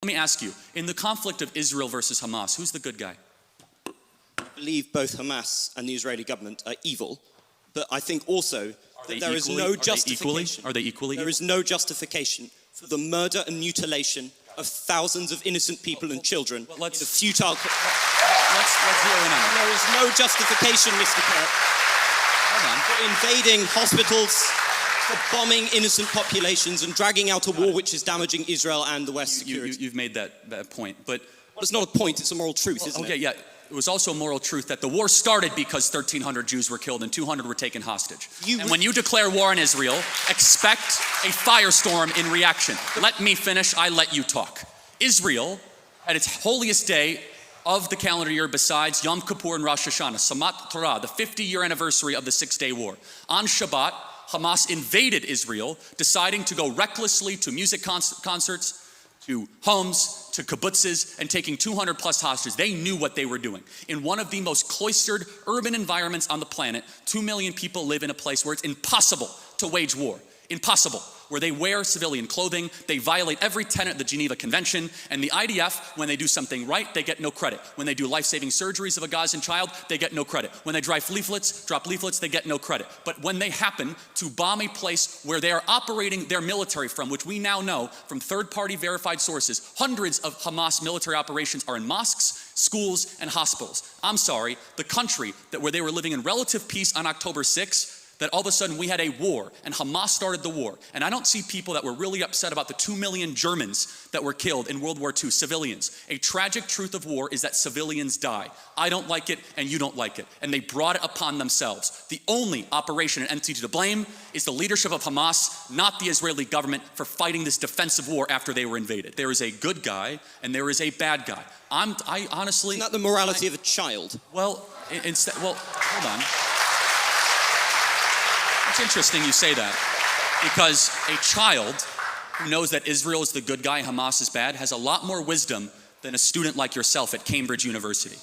Let me ask you, in the conflict of Israel versus Hamas, who's the good guy? I believe both Hamas and the Israeli government are evil, but I think also that there is no justification. Are they equally? There is no justification for the murder and mutilation of thousands of innocent people and children in a futile... Let's zero in on it. There is no justification, Mr. Kirk, for invading hospitals, for bombing innocent populations and dragging out a war which is damaging Israel and the West's security. You've made that point, but... Well, it's not a point, it's a moral truth, isn't it? Okay, yeah. It was also a moral truth that the war started because 1,300 Jews were killed and 200 were taken hostage. And when you declare war on Israel, expect a firestorm in reaction. Let me finish, I let you talk. Israel, at its holiest day of the calendar year besides Yom Kippur and Rosh Hashanah, Samat Torah, the 50-year anniversary of the Six-Day War. On Shabbat, Hamas invaded Israel, deciding to go recklessly to music concerts, to homes, to kibbutzes, and taking 200 plus hostages. They knew what they were doing. In one of the most cloistered urban environments on the planet, 2 million people live in a place where it's impossible to wage war. Impossible. Where they wear civilian clothing, they violate every tenet of the Geneva Convention, and the IDF, when they do something right, they get no credit. When they do life-saving surgeries of a Gazan child, they get no credit. When they drop leaflets, they get no credit. But when they happen to bomb a place where they are operating their military from, which we now know from third-party verified sources, hundreds of Hamas military operations are in mosques, schools, and hospitals. I'm sorry, the country where they were living in relative peace on October 6th, that all of a sudden we had a war, and Hamas started the war. And I don't see people that were really upset about the 2 million Germans that were killed in World War II, civilians. A tragic truth of war is that civilians die. I don't like it, and you don't like it. And they brought it upon themselves. The only operation and entity to blame is the leadership of Hamas, not the Israeli government, for fighting this defensive war after they were invaded. There is a good guy, and there is a bad guy. I honestly... Isn't that the morality of a child? Well, hold on. It's interesting you say that, because a child who knows that Israel is the good guy, Hamas is bad, has a lot more wisdom than a student like yourself at Cambridge University.